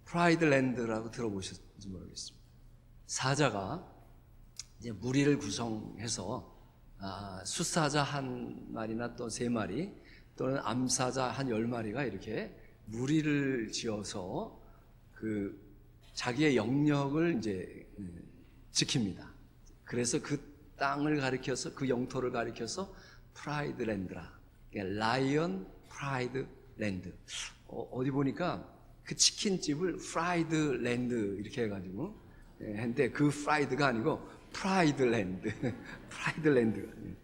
프라이드 랜드라고 들어보셨는지 모르겠습니다. 사자가 이제 무리를 구성해서 숫사자 한 마리나 또 세 마리 또는 암사자 한 10마리가 이렇게 무리를 지어서 그 자기의 영역을 이제 지킵니다. 그래서 그 땅을 가리켜서 그 영토를 가리켜서 프라이드 랜드라, 라이언 프라이드 랜드. 어디 보니까 그 치킨집을 프라이드 랜드 이렇게 해가지고 했는데 그 프라이드가 아니고 프라이드 랜드. 프라이드 랜드.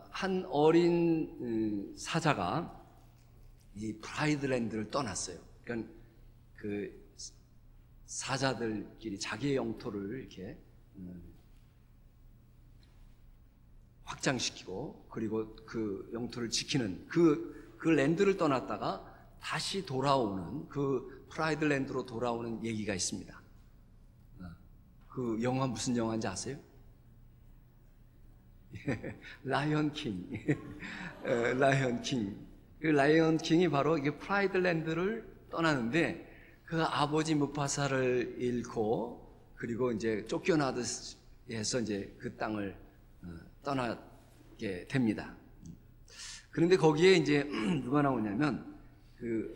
한 어린 사자가 이 프라이드 랜드를 떠났어요. 그러니까 그 사자들끼리 자기의 영토를 이렇게 확장시키고 그리고 그 영토를 지키는 그 랜드를 떠났다가 다시 돌아오는 그 프라이드 랜드로 돌아오는 얘기가 있습니다. 그 영화 무슨 영화인지 아세요? 라이언 킹. 라이언 킹. 그 라이언 킹이 바로 이게 프라이드 랜드를 떠나는데 그 아버지 무파사를 잃고 그리고 이제 쫓겨나듯 해서 이제 그 땅을 떠나게 됩니다. 그런데 거기에 이제 누가 나오냐면 그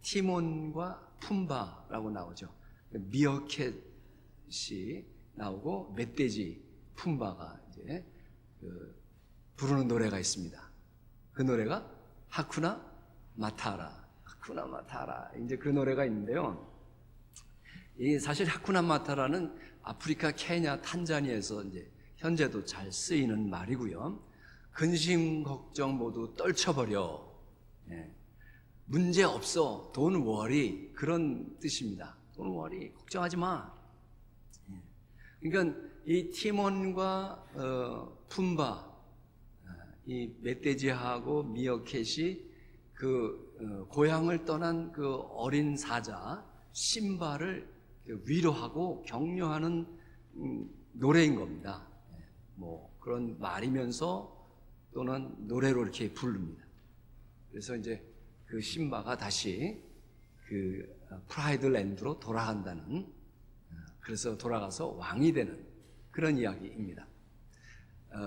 티몬과 푼바라고 나오죠. 미어캣이 나오고 멧돼지 푼바가 이제 부르는 노래가 있습니다. 그 노래가 하쿠나 마타라. 하쿠나 마타라. 이제 그 노래가 있는데요. 이 사실 하쿠나 마타라는 아프리카 케냐 탄자니아에서 이제 현재도 잘 쓰이는 말이고요. 근심 걱정 모두 떨쳐버려. 문제 없어. Don't worry. 그런 뜻입니다. Don't worry. 걱정하지 마. 그러니까 이 티몬과 푼바, 이 멧돼지하고 미어캣이 그 고향을 떠난 그 어린 사자 심바를 위로하고 격려하는 노래인 겁니다. 뭐 그런 말이면서 또는 노래로 이렇게 부릅니다. 그래서 이제 그 심바가 다시 그 프라이드 랜드로 돌아간다는, 그래서 돌아가서 왕이 되는 그런 이야기입니다.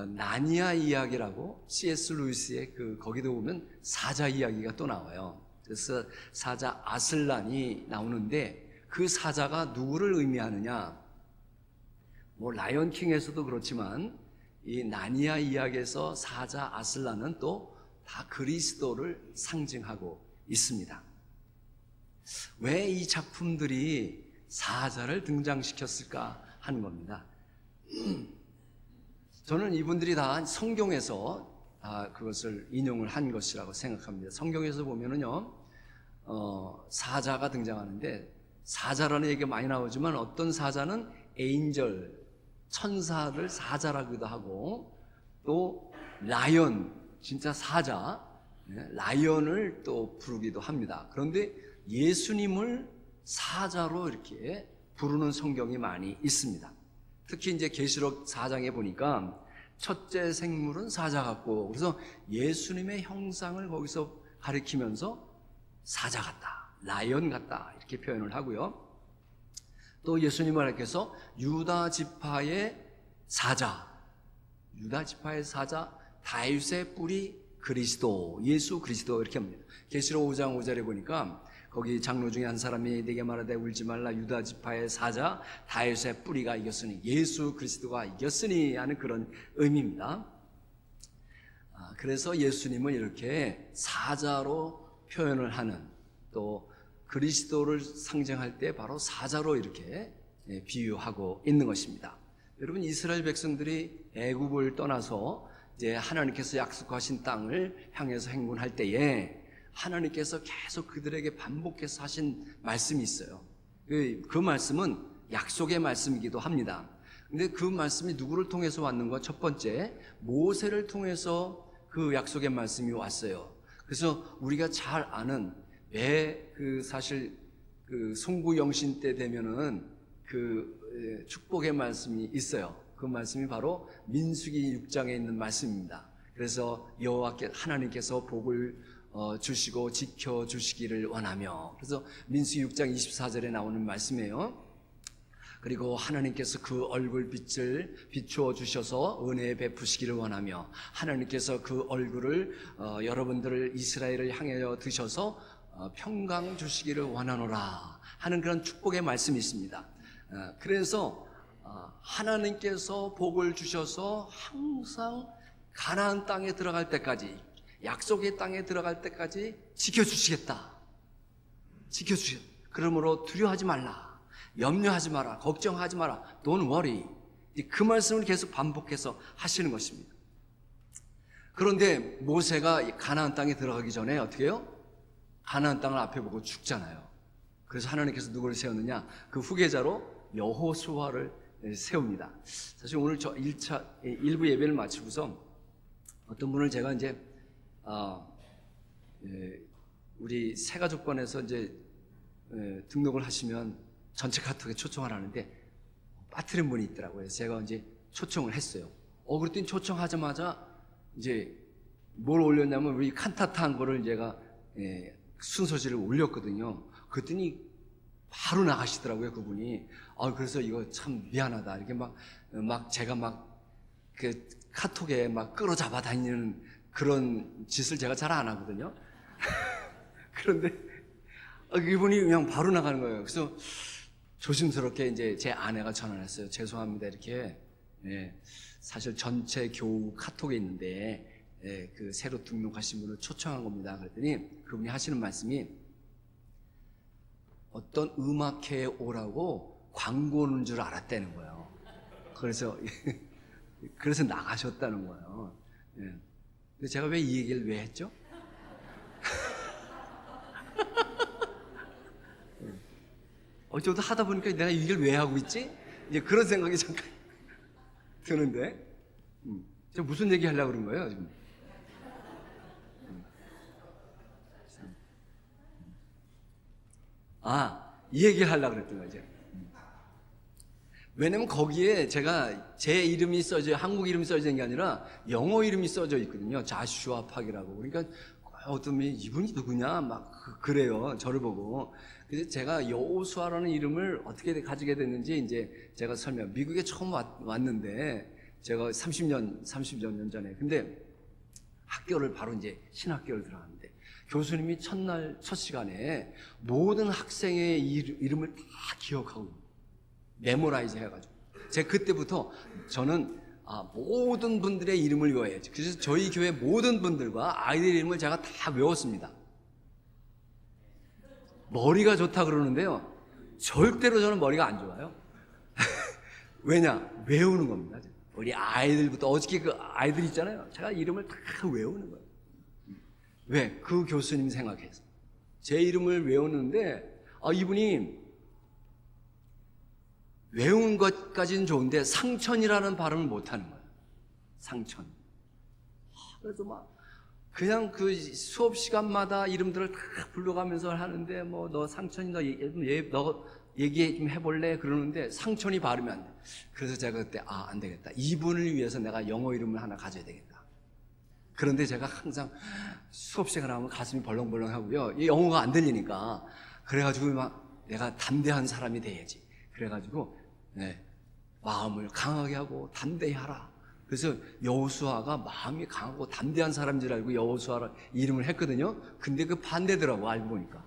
나니아 이야기라고 C.S. 루이스의 거기도 보면 사자 이야기가 또 나와요. 그래서 사자 아슬란이 나오는데 그 사자가 누구를 의미하느냐? 뭐 라이언 킹에서도 그렇지만 이 나니아 이야기에서 사자 아슬란은 또 다 그리스도를 상징하고 있습니다. 왜 이 작품들이 사자를 등장시켰을까 하는 겁니다. 저는 이분들이 다 성경에서 그것을 인용을 한 것이라고 생각합니다. 성경에서 보면은요, 사자가 등장하는데 사자라는 얘기가 많이 나오지만 어떤 사자는 에인절, 천사를 사자라기도 하고 또 라이언, 진짜 사자, 라이언을 또 부르기도 합니다. 그런데 예수님을 사자로 이렇게 부르는 성경이 많이 있습니다. 특히 이제 계시록 4장에 보니까 첫째 생물은 사자 같고, 그래서 예수님의 형상을 거기서 가리키면서 사자 같다, 라이언 같다 이렇게 표현을 하고요. 또 예수님을 가리켜서 유다 지파의 사자, 유다 지파의 사자, 다윗의 뿌리 그리스도, 예수 그리스도 이렇게 합니다. 계시록 5장 5절에 보니까 거기 장로 중에 한 사람이 내게 말하되 울지 말라, 유다 지파의 사자 다윗의 뿌리가 이겼으니, 예수 그리스도가 이겼으니 하는 그런 의미입니다. 그래서 예수님을 이렇게 사자로 표현을 하는, 또 그리스도를 상징할 때 바로 사자로 이렇게 비유하고 있는 것입니다. 여러분, 이스라엘 백성들이 애굽을 떠나서 이제 하나님께서 약속하신 땅을 향해서 행군할 때에 하나님께서 계속 그들에게 반복해서 하신 말씀이 있어요. 그 말씀은 약속의 말씀이기도 합니다. 근데 그 말씀이 누구를 통해서 왔는가? 첫 번째, 모세를 통해서 그 약속의 말씀이 왔어요. 그래서 우리가 잘 아는 사실 송구영신 때 되면은 축복의 말씀이 있어요. 그 말씀이 바로 민수기 6장에 있는 말씀입니다. 그래서 여호와께 하나님께서 복을 주시고 지켜주시기를 원하며. 그래서 민수기 6장 24절에 나오는 말씀이에요. 그리고 하나님께서 그 얼굴빛을 비추어 주셔서 은혜 베푸시기를 원하며, 하나님께서 그 얼굴을 여러분들을 이스라엘을 향하여 드셔서 평강 주시기를 원하노라 하는 그런 축복의 말씀이 있습니다. 그래서 하나님께서 복을 주셔서 항상 가나안 땅에 들어갈 때까지, 약속의 땅에 들어갈 때까지 지켜주시겠다. 지켜주시겠다. 그러므로 두려워하지 말라, 염려하지 마라, 걱정하지 마라, Don't worry. 그 말씀을 계속 반복해서 하시는 것입니다. 그런데 모세가 가나안 땅에 들어가기 전에 어떻게 해요? 가나안 땅을 앞에 보고 죽잖아요. 그래서 하나님께서 누구를 세웠느냐? 그 후계자로 여호수아를 세웁니다. 사실 오늘 저 1부 예배를 마치고서 어떤 분을 제가 이제 우리 새가족관에서 이제 등록을 하시면 전체 카톡에 초청을 하는데 빠뜨린 분이 있더라고요. 그래서 제가 이제 초청을 했어요. 그랬더니 초청하자마자 이제 뭘 올렸냐면 우리 칸타타 한 거를 제가 순서지를 올렸거든요. 그랬더니 바로 나가시더라고요, 그분이. 그래서 이거 참 미안하다. 이렇게 막 제가 그 카톡에 막 끌어잡아 다니는 그런 짓을 제가 잘 안 하거든요. 그런데 이분이 그냥 바로 나가는 거예요. 그래서 조심스럽게 이제 제 아내가 전화를 했어요. 죄송합니다. 이렇게. 사실 전체 교우 카톡에 있는데 그 새로 등록하신 분을 초청한 겁니다. 그랬더니 그분이 하시는 말씀이 어떤 음악회에 오라고 광고 오는 줄 알았다는 거예요. 그래서 나가셨다는 거예요. 근데 제가 왜 이 얘기를 왜 했죠? 어쩌다 하다 보니까 내가 이 얘기를 왜 하고 있지? 이제 그런 생각이 잠깐 드는데, 제가 무슨 얘기 하려고 그런 거예요, 지금? 이 얘기를 하려고 그랬던 거죠. 왜냐면 거기에 제가 제 이름이 써져, 한국 이름이 써져 있는 게 아니라 영어 이름이 써져 있거든요. 자슈아 팍이라고. 그러니까 어떤 분이 이분이 누구냐 막 그래요, 저를 보고. 그래서 제가 여호수아라는 이름을 어떻게 가지게 됐는지 이제 제가 미국에 처음 왔는데 제가 30여 년 전에. 근데 학교를 바로 이제 신학교를 들어갔는데 교수님이 첫 시간에 모든 학생의 이름을 다 기억하고 메모라이즈 해가지고, 제가 그때부터 저는 모든 분들의 이름을 외워야지. 그래서 저희 교회 모든 분들과 아이들 이름을 제가 다 외웠습니다. 머리가 좋다 그러는데요, 절대로 저는 머리가 안 좋아요. 왜냐? 외우는 겁니다. 우리 아이들부터, 어저께 그 아이들 있잖아요, 제가 이름을 다 외우는 거예요. 왜? 그 교수님 생각해서 제 이름을 외우는데 이분이 외운 것까지는 좋은데 상천이라는 발음을 못하는 거예요. 상천. 그래서 그냥 그 수업 시간마다 이름들을 다 불러가면서 하는데 너 상천이 너 얘기 좀 해볼래? 그러는데 상천이 발음이 안 돼. 그래서 제가 그때 안 되겠다. 이분을 위해서 내가 영어 이름을 하나 가져야 되겠다. 그런데 제가 항상 수업 시간 하면 가슴이 벌렁벌렁 하고요. 영어가 안 들리니까. 그래가지고 내가 담대한 사람이 돼야지. 그래가지고 마음을 강하게 하고 담대히 하라. 그래서 여호수아가 마음이 강하고 담대한 사람인 줄 알고 여호수아라 이름을 했거든요. 근데 그 반대더라고, 알고 보니까.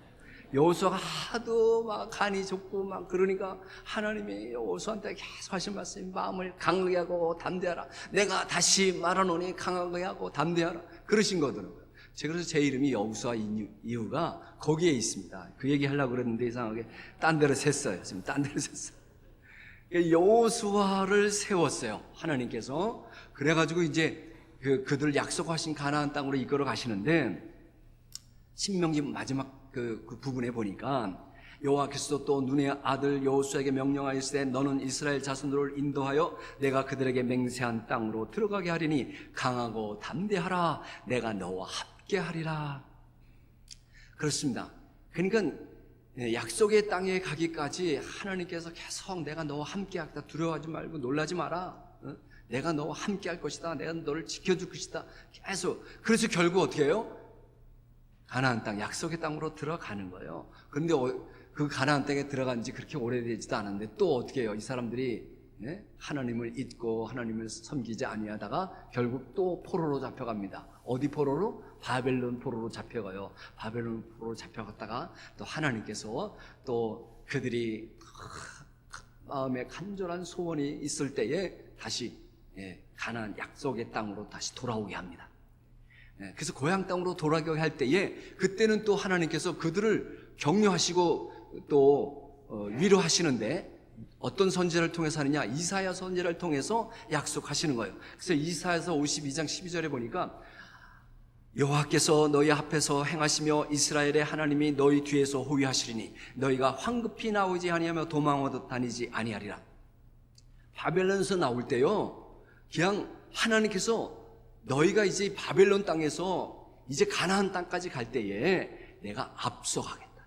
여호수아가 하도 간이 좁고 그러니까 하나님이 여호수아한테 계속 하신 말씀이 마음을 강하게 하고 담대하라. 내가 다시 말하노니 강하게 하고 담대하라. 그러신 거더라고요. 그래서 제 이름이 여호수아 이유가 거기에 있습니다. 그 얘기 하려고 그랬는데 이상하게 딴 데로 샜어요. 지금 딴 데로 샜어요. 여호수아를 세웠어요, 하나님께서. 그래가지고 이제 그들 약속하신 가나안 땅으로 이끌어 가시는데, 신명기 마지막 그 부분에 보니까 여호와께서 또 눈의 아들 여호수아에게 명령하였으되 너는 이스라엘 자손들을 인도하여 내가 그들에게 맹세한 땅으로 들어가게 하리니 강하고 담대하라. 내가 너와 함께 하리라. 그렇습니다. 그러니까 약속의 땅에 가기까지 하나님께서 계속 내가 너와 함께 하겠다, 두려워하지 말고 놀라지 마라, 내가 너와 함께 할 것이다, 내가 너를 지켜줄 것이다, 계속. 그래서 결국 어떻게 해요? 가나안 땅, 약속의 땅으로 들어가는 거예요. 그런데 그 가나안 땅에 들어간 지 그렇게 오래되지도 않았는데 또 어떻게 해요? 이 사람들이 하나님을 잊고 하나님을 섬기지 아니하다가 결국 또 포로로 잡혀갑니다. 어디 포로로? 바벨론 포로로 잡혀가요. 바벨론 포로로 잡혀갔다가 또 하나님께서 또 그들이 마음에 간절한 소원이 있을 때에 다시 가나안 약속의 땅으로 다시 돌아오게 합니다. 그래서 고향 땅으로 돌아가게 할 때에 그때는 또 하나님께서 그들을 격려하시고 또 위로하시는데 어떤 선지자를 통해서 하느냐? 이사야 선지자를 통해서 약속하시는 거예요. 그래서 이사야서 52장 12절에 보니까 여호와께서 너희 앞에서 행하시며 이스라엘의 하나님이 너희 뒤에서 호위하시리니 너희가 황급히 나오지 아니하며 도망하듯 다니지 아니하리라. 바벨론에서 나올 때요, 그냥 하나님께서 너희가 이제 바벨론 땅에서 이제 가나안 땅까지 갈 때에 내가 앞서가겠다.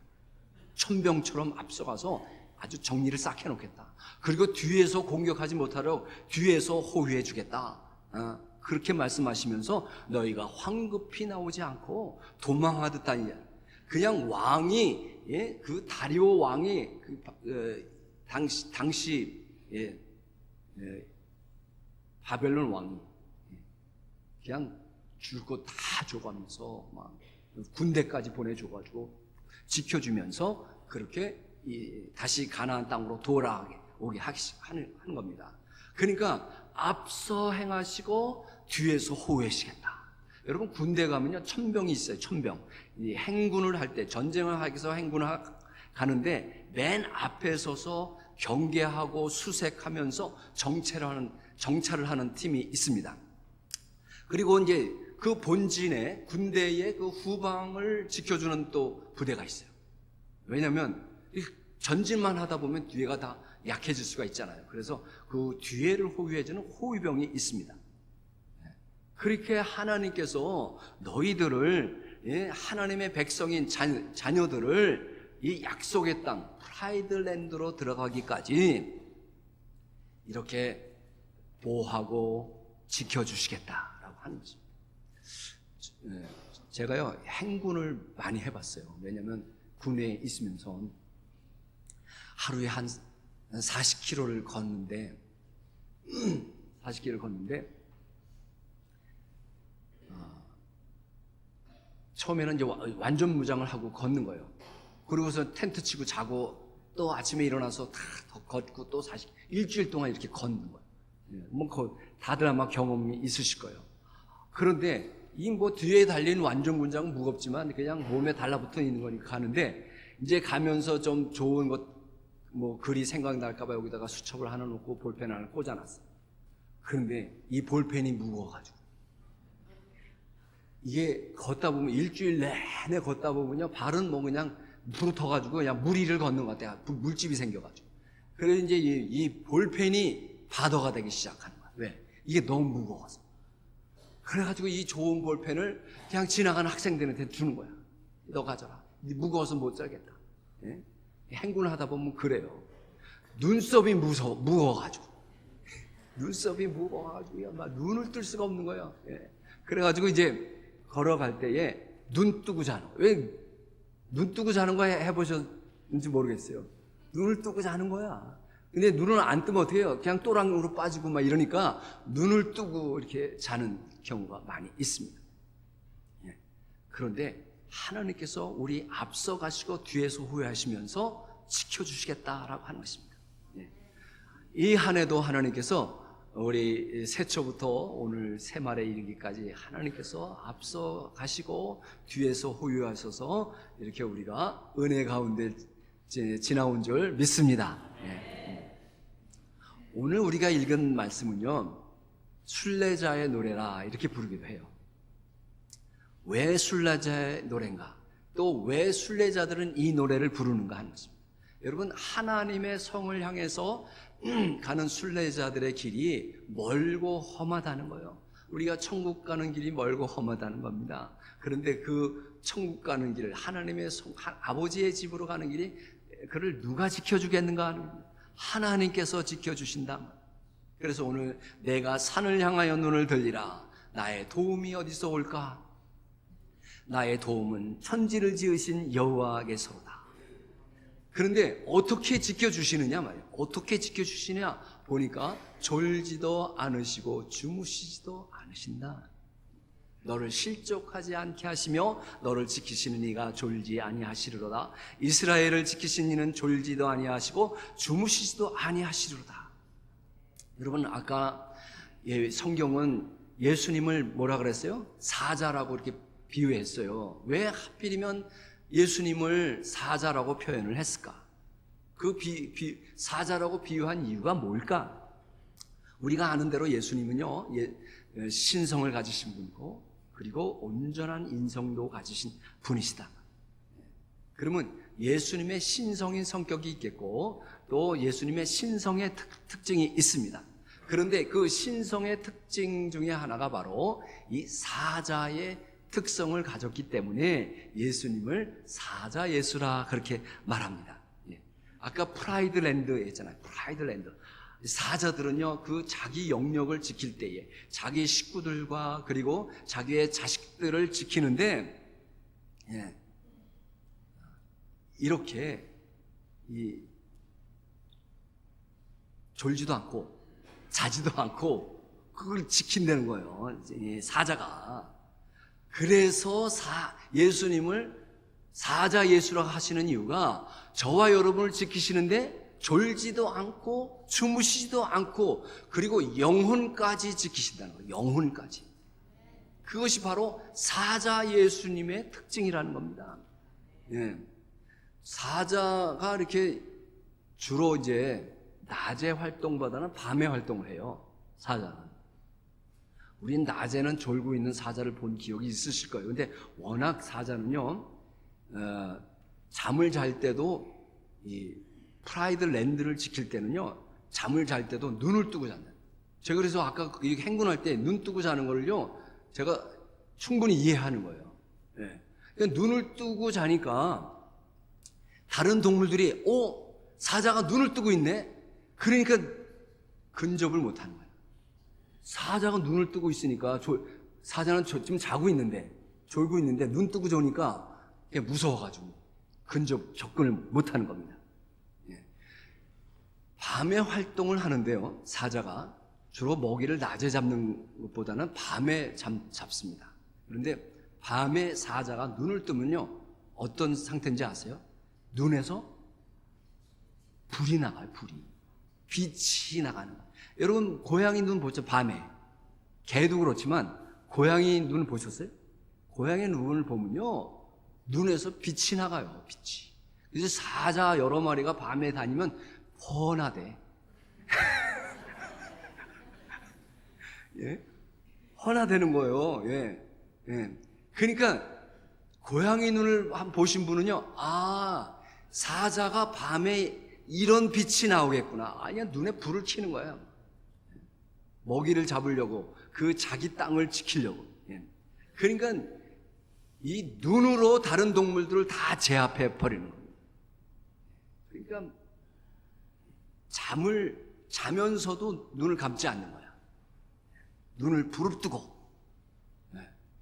천병처럼 앞서가서 아주 정리를 싹 해놓겠다. 그리고 뒤에서 공격하지 못하도록 뒤에서 호위해 주겠다. 그렇게 말씀하시면서 너희가 황급히 나오지 않고 도망하듯 다니냐. 그냥 왕이, 그 다리오 왕이 당시 바벨론 왕이 그냥 줄 거 다 줘가면서 막 군대까지 보내줘가지고 지켜주면서 그렇게 다시 가나안 땅으로 돌아오게 하는 겁니다. 그러니까 앞서 행하시고 뒤에서 호위하시겠다. 여러분 군대 가면요 천병이 있어요. 천병. 이 행군을 할 때 전쟁을 하기 위해서 행군을 가는데 맨 앞에 서서 경계하고 수색하면서 정찰을 하는 팀이 있습니다. 그리고 이제 그 본진에 군대의 그 후방을 지켜주는 또 부대가 있어요. 왜냐하면 전진만 하다 보면 뒤에가 다 약해질 수가 있잖아요. 그래서 그 뒤에를 호위해주는 호위병이 있습니다. 그렇게 하나님께서 너희들을, 하나님의 백성인 자녀들을 이 약속의 땅 프라이드랜드로 들어가기까지 이렇게 보호하고 지켜주시겠다라고 하는 거죠. 제가요 행군을 많이 해봤어요. 왜냐하면 군에 있으면서 하루에 한 40km를 걷는데 40km를 걷는데 처음에는 이제 완전 무장을 하고 걷는 거예요. 그러고서 텐트 치고 자고 또 아침에 일어나서 다 걷고 또 일주일 동안 이렇게 걷는 거예요. 뭐 다들 아마 경험이 있으실 거예요. 그런데 이 뭐 뒤에 달린 완전 군장은 무겁지만 그냥 몸에 달라붙어 있는 거니까 가는데 이제 가면서 좀 좋은 것 뭐 글이 생각날까봐 여기다가 수첩을 하나 놓고 볼펜 하나 꽂아놨어요. 그런데 이 볼펜이 무거워가지고 이게 걷다 보면 일주일 내내 걷다 보면요 발은 뭐 그냥 부르터가지고 그냥 무리를 걷는 것 같아요. 물집이 생겨가지고. 그래서 이제 이 볼펜이 바더가 되기 시작하는 거야. 왜? 이게 너무 무거워서. 그래가지고 이 좋은 볼펜을 그냥 지나가는 학생들한테 주는 거야. 너 가져라. 무거워서 못 살겠다. 예? 행군을 하다 보면 그래요. 눈썹이 무거워가지고. 눈썹이 무거워가지고 막 눈을 뜰 수가 없는 거야. 예. 그래가지고 이제 걸어갈 때에 눈 뜨고 자는 거야. 왜 눈 뜨고 자는 거 해보셨는지 모르겠어요. 눈을 뜨고 자는 거야. 근데 눈을 안 뜨면 어떻게 해요? 그냥 또랑으로 빠지고 막 이러니까 눈을 뜨고 이렇게 자는 경우가 많이 있습니다. 예. 그런데 하나님께서 우리 앞서 가시고 뒤에서 후회하시면서 지켜주시겠다라고 하는 것입니다. 예. 이 한 해도 하나님께서 우리 새초부터 오늘 새말에 이르기까지 하나님께서 앞서 가시고 뒤에서 호유하셔서 이렇게 우리가 은혜 가운데 지나온 줄 믿습니다. 예. 오늘 우리가 읽은 말씀은요 순례자의 노래라 이렇게 부르기도 해요. 왜 순례자의 노래인가? 또 왜 순례자들은 이 노래를 부르는가 하는 것입니다. 여러분 하나님의 성을 향해서 가는 순례자들의 길이 멀고 험하다는 거예요. 우리가 천국 가는 길이 멀고 험하다는 겁니다. 그런데 그 천국 가는 길, 하나님의 아버지의 집으로 가는 길이 그를 누가 지켜주겠는가 하는 겁니다. 하나님께서 지켜주신다. 그래서 오늘 내가 산을 향하여 눈을 들리라. 나의 도움이 어디서 올까? 나의 도움은 천지를 지으신 여호와께서로다. 그런데 어떻게 지켜주시느냐 말이에요. 어떻게 지켜주시냐 보니까 졸지도 않으시고 주무시지도 않으신다. 너를 실족하지 않게 하시며 너를 지키시는 이가 졸지 아니하시리로다. 이스라엘을 지키신 이는 졸지도 아니하시고 주무시지도 아니하시리로다. 여러분, 아까 성경은 예수님을 뭐라 그랬어요? 사자라고 이렇게 비유했어요. 왜 하필이면 예수님을 사자라고 표현을 했을까? 그 사자라고 비유한 이유가 뭘까? 우리가 아는 대로 예수님은요, 신성을 가지신 분이고, 그리고 온전한 인성도 가지신 분이시다. 그러면 예수님의 신성인 성격이 있겠고, 또 예수님의 신성의 특징이 있습니다. 그런데 그 신성의 특징 중에 하나가 바로 이 사자의 특성을 가졌기 때문에 예수님을 사자 예수라 그렇게 말합니다. 아까 프라이드 랜드 했잖아요. 프라이드 랜드. 사자들은요, 그 자기 영역을 지킬 때에 자기 식구들과 그리고 자기의 자식들을 지키는데, 이렇게 졸지도 않고 자지도 않고 그걸 지킨다는 거예요, 사자가. 그래서 예수님을 사자 예수라고 하시는 이유가 저와 여러분을 지키시는데 졸지도 않고 주무시지도 않고 그리고 영혼까지 지키신다는 거예요. 영혼까지. 그것이 바로 사자 예수님의 특징이라는 겁니다. 사자가 이렇게 주로 이제 낮에 활동보다는 밤에 활동을 해요. 사자는. 우린 낮에는 졸고 있는 사자를 본 기억이 있으실 거예요. 근데 워낙 사자는요, 잠을 잘 때도 이 프라이드 랜드를 지킬 때는요, 잠을 잘 때도 눈을 뜨고 잔다. 제가 그래서 아까 이렇게 행군할 때 눈 뜨고 자는 거를요, 제가 충분히 이해하는 거예요. 그러니까 눈을 뜨고 자니까 다른 동물들이 사자가 눈을 뜨고 있네. 그러니까 근접을 못 하는 거예요. 사자가 눈을 뜨고 있으니까 사자는 지금 자고 있는데 졸고 있는데 눈 뜨고 자니까 무서워가지고 접근을 못 하는 겁니다. 밤에 활동을 하는데요, 사자가 주로 먹이를 낮에 잡는 것보다는 밤에 잡습니다. 그런데 밤에 사자가 눈을 뜨면요, 어떤 상태인지 아세요? 눈에서 불이 나가요. 빛이 나가는 거예요. 여러분, 고양이 눈 보죠? 밤에. 개도 그렇지만 고양이 눈 보셨어요? 고양이 눈을 보면요, 눈에서 빛이 나가요. 빛이. 그래서 사자 여러 마리가 밤에 다니면 훤하대. 훤하다는 거예요. 그러니까 고양이 눈을 보신 분은요, 사자가 밤에 이런 빛이 나오겠구나. 아니야, 눈에 불을 켜는 거예요. 먹이를 잡으려고, 그 자기 땅을 지키려고. 그러니까 이 눈으로 다른 동물들을 다 제압해 버리는 겁니다. 그러니까 자면서도 눈을 감지 않는 거야. 눈을 부릅뜨고,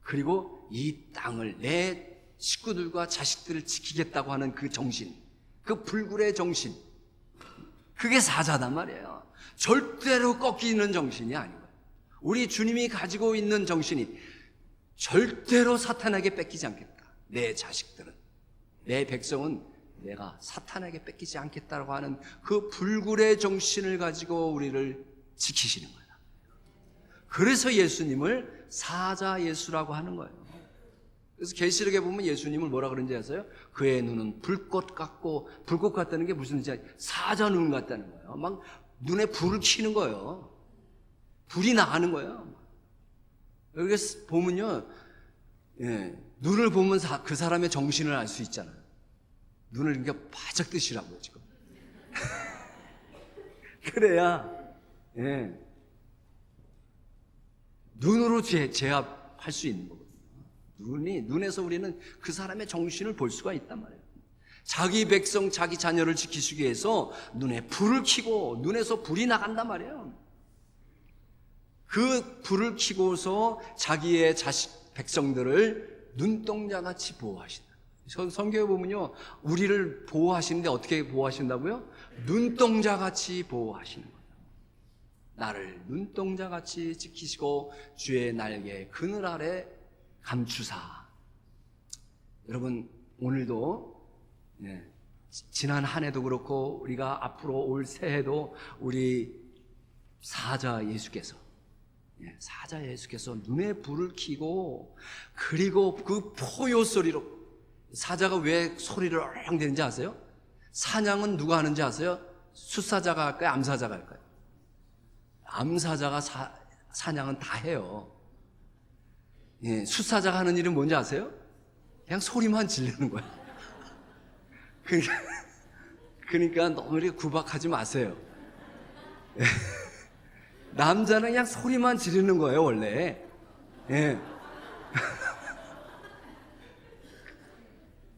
그리고 이 땅을 내 식구들과 자식들을 지키겠다고 하는 그 정신, 그 불굴의 정신, 그게 사자단 말이에요. 절대로 꺾이는 정신이 아니고요. 우리 주님이 가지고 있는 정신이 절대로 사탄에게 뺏기지 않겠다. 내 자식들은, 내 백성은 내가 사탄에게 뺏기지 않겠다고 하는 그 불굴의 정신을 가지고 우리를 지키시는 거예요. 그래서 예수님을 사자 예수라고 하는 거예요. 그래서 계시록에 보면 예수님을 뭐라 그런지 아세요? 그의 눈은 불꽃 같고, 불꽃 같다는 게 무슨 뜻이냐? 사자 눈 같다는 거예요. 막 눈에 불을 켜는 거예요. 불이 나가는 거예요. 여기 보면요, 눈을 보면 그 사람의 정신을 알 수 있잖아요. 눈을 이렇게 바짝 뜨시라고요, 지금. 그래야, 눈으로 제압할 수 있는 거거든요. 눈에서 우리는 그 사람의 정신을 볼 수가 있단 말이에요. 자기 백성, 자기 자녀를 지키시기 위해서 눈에 불을 켜고, 눈에서 불이 나간단 말이에요. 그 불을 켜고서 자기의 백성들을 눈동자같이 보호하신다. 성경에 보면요, 우리를 보호하시는데 어떻게 보호하신다고요? 눈동자같이 보호하시는 거예요. 나를 눈동자같이 지키시고 주의 날개 그늘 아래 감추사. 여러분, 오늘도 지난 한 해도 그렇고 우리가 앞으로 올 새해도 우리 사자 예수께서 눈에 불을 켜고, 그리고 그 포효 소리로, 사자가 왜 소리를 어렁 대는지 아세요? 사냥은 누가 하는지 아세요? 숫사자가 할까요? 암사자가 할까요? 암사자가 사냥은 다 해요. 숫사자가 하는 일은 뭔지 아세요? 그냥 소리만 지르는 거야. 그러니까 너무 이렇게 구박하지 마세요. 남자는 그냥 소리만 지르는 거예요, 원래.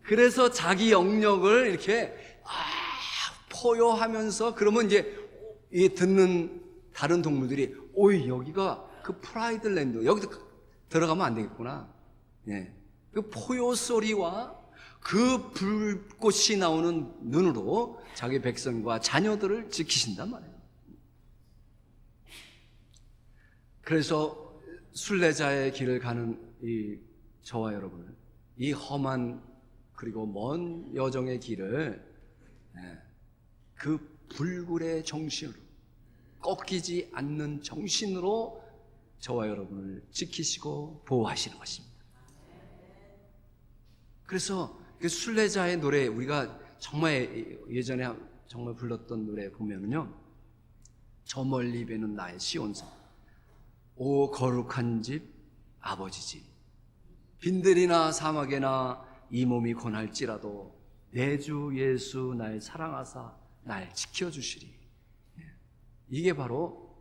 그래서 자기 영역을 이렇게 포효하면서, 그러면 이제 듣는 다른 동물들이 오이, 여기가 그 프라이드 랜드, 여기도 들어가면 안 되겠구나. 그 포효 소리와 그 불꽃이 나오는 눈으로 자기 백성과 자녀들을 지키신단 말이에요. 그래서 순례자의 길을 가는 저와 여러분을, 이 험한 그리고 먼 여정의 길을 그 불굴의 정신으로, 꺾이지 않는 정신으로 저와 여러분을 지키시고 보호하시는 것입니다. 그래서 그 순례자의 노래, 우리가 정말 예전에 정말 불렀던 노래 보면은요, 저 멀리 배는 나의 시온성, 오 거룩한 집 아버지 집, 빈들이나 사막에나 이 몸이 고날지라도 내 주 예수 날 사랑하사 날 지켜주시리. 이게 바로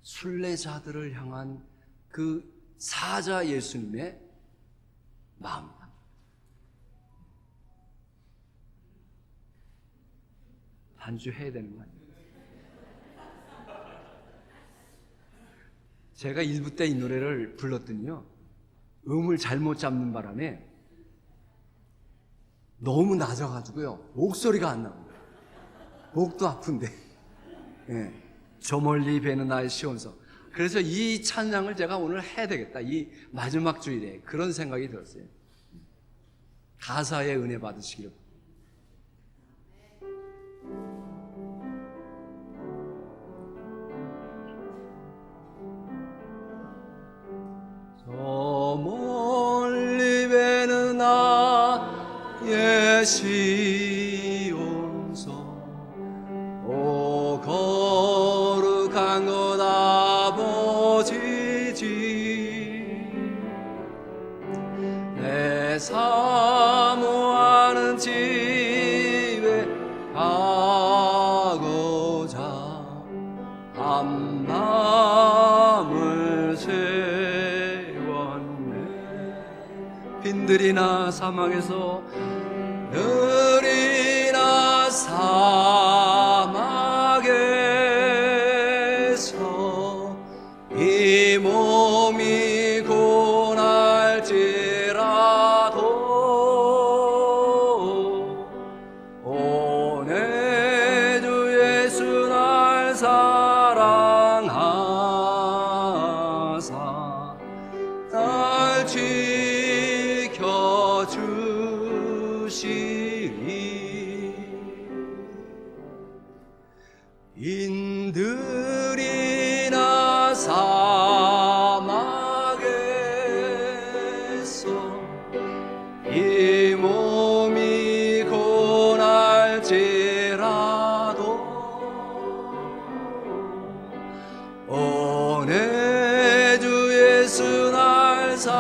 순례자들을 향한 그 사자 예수님의 마음입니다. 반주해야 되는 거 아니에요? 제가 1부 때 이 노래를 불렀더니요, 음을 잘못 잡는 바람에 너무 낮아가지고요, 목소리가 안 나옵니다. 목도 아픈데. 저 멀리 배는 나의 시온성. 그래서 이 찬양을 제가 오늘 해야 되겠다, 이 마지막 주일에. 그런 생각이 들었어요. 가사의 은혜 받으시기를. 저 멀리 배는 나의 시온성, 오 거룩한 것 아버지지, 내 사모하는 집에 가고자 한 마음을 세웠네. 빈들이나 사막에서, 들이나 사막에서 이 몸이 고날지라도 오 내 주 예수 날 사랑하사 날 지켜주시리. 인들이나 사막에서 이 몸이 고날지라도 오 내 주 예수 날 사랑하사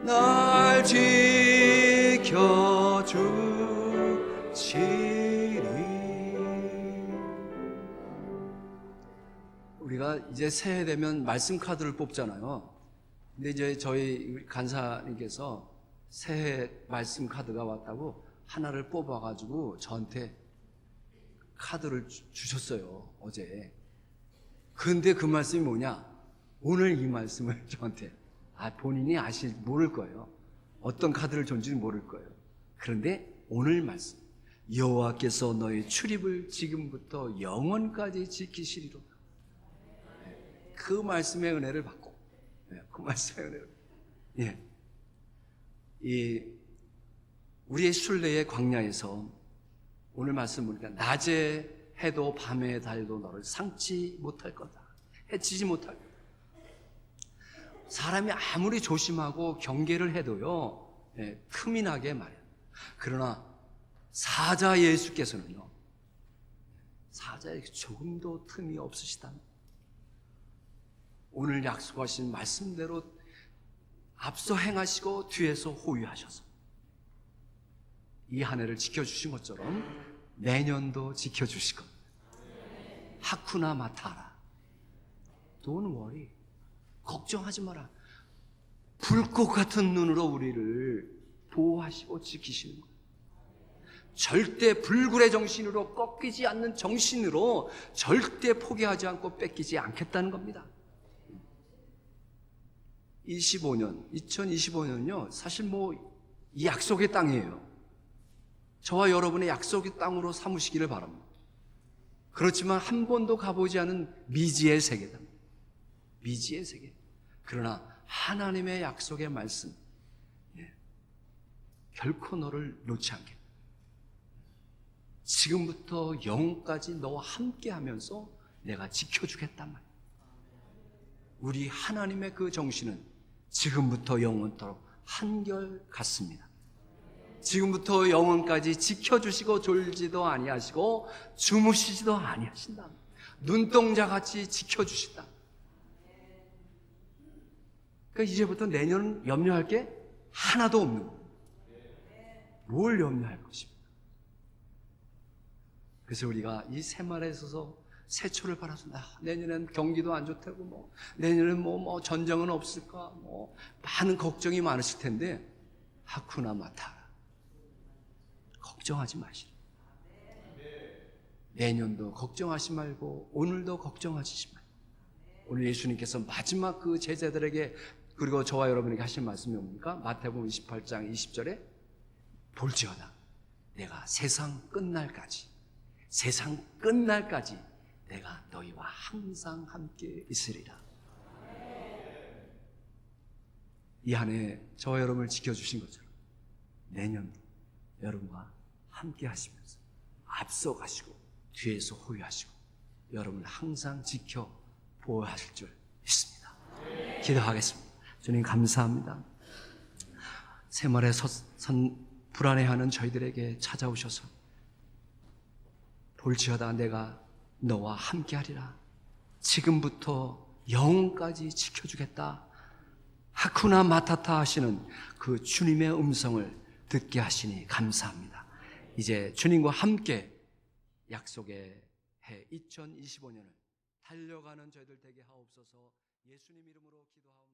날 지켜주시리. 우리가 이제 새해 되면 말씀 카드를 뽑잖아요. 근데 이제 저희 간사님께서 새해 말씀 카드가 왔다고 하나를 뽑아가지고 저한테 카드를 주셨어요, 어제. 근데 그 말씀이 뭐냐? 오늘 이 말씀을 저한테 본인이 모를 거예요. 어떤 카드를 줬는지 모를 거예요. 그런데 오늘 말씀, 여호와께서 너의 출입을 지금부터 영원까지 지키시리로다. 그 말씀의 은혜를 받고, 그 말씀의 은혜를, 우리의 순례의 광야에서 오늘 말씀 보니까 낮에 해도 밤에 달도 너를 상치 못할 거다. 해치지 못할 거다. 사람이 아무리 조심하고 경계를 해도요, 틈이 나게 마련. 그러나 사자 예수께서는요, 사자에 조금도 틈이 없으시다. 오늘 약속하신 말씀대로 앞서 행하시고 뒤에서 호위하셔서 이 한 해를 지켜주신 것처럼 내년도 지켜주실 겁니다. 하쿠나 마타라. Don't worry. 걱정하지 마라. 불꽃 같은 눈으로 우리를 보호하시고 지키시는 거예요. 절대 불굴의 정신으로 꺾이지 않는 정신으로 절대 포기하지 않고 뺏기지 않겠다는 겁니다. 2025년요, 사실 이 약속의 땅이에요. 저와 여러분의 약속의 땅으로 삼으시기를 바랍니다. 그렇지만 한 번도 가보지 않은 미지의 세계다. 미지의 세계. 그러나 하나님의 약속의 말씀, 결코 너를 놓지 않겠다. 지금부터 영원까지 너와 함께 하면서 내가 지켜주겠단 말이야. 우리 하나님의 그 정신은 지금부터 영원토록 한결같습니다. 지금부터 영원까지 지켜주시고 졸지도 아니하시고 주무시지도 아니하신다. 눈동자같이 지켜주신다. 그러니까 이제부터 내년은 염려할 게 하나도 없는 거예요. 뭘 염려할 것입니까? 그래서 우리가 이 새말에 있어서 새초를 바라준다. 내년엔 경기도 안 좋다고 내년엔 전쟁은 없을까 많은 걱정이 많으실 텐데 하쿠나 마타라. 걱정하지 마시라. 내년도 걱정하지 말고 오늘도 걱정하지 말고. 오늘 예수님께서 마지막 그 제자들에게 그리고 저와 여러분에게 하신 말씀이 뭡니까? 마태복음 28장 20절에 볼지어다 내가 세상 끝날까지 내가 너희와 항상 함께 있으리라. 이 한 해 저와 여러분을 지켜주신 것처럼 내년도 여러분과 함께 하시면서 앞서가시고 뒤에서 호위하시고 여러분을 항상 지켜 보호하실 줄 믿습니다. 기도하겠습니다. 주님 감사합니다. 새말에 불안해하는 저희들에게 찾아오셔서 볼지어다 내가 너와 함께하리라. 지금부터 영원까지 지켜주겠다. 하쿠나 마타타 하시는 그 주님의 음성을 듣게 하시니 감사합니다. 이제 주님과 함께 약속의 해 2025년을 달려가는 저희들 되게 하옵소서. 예수님 이름으로 기도하옵나이다.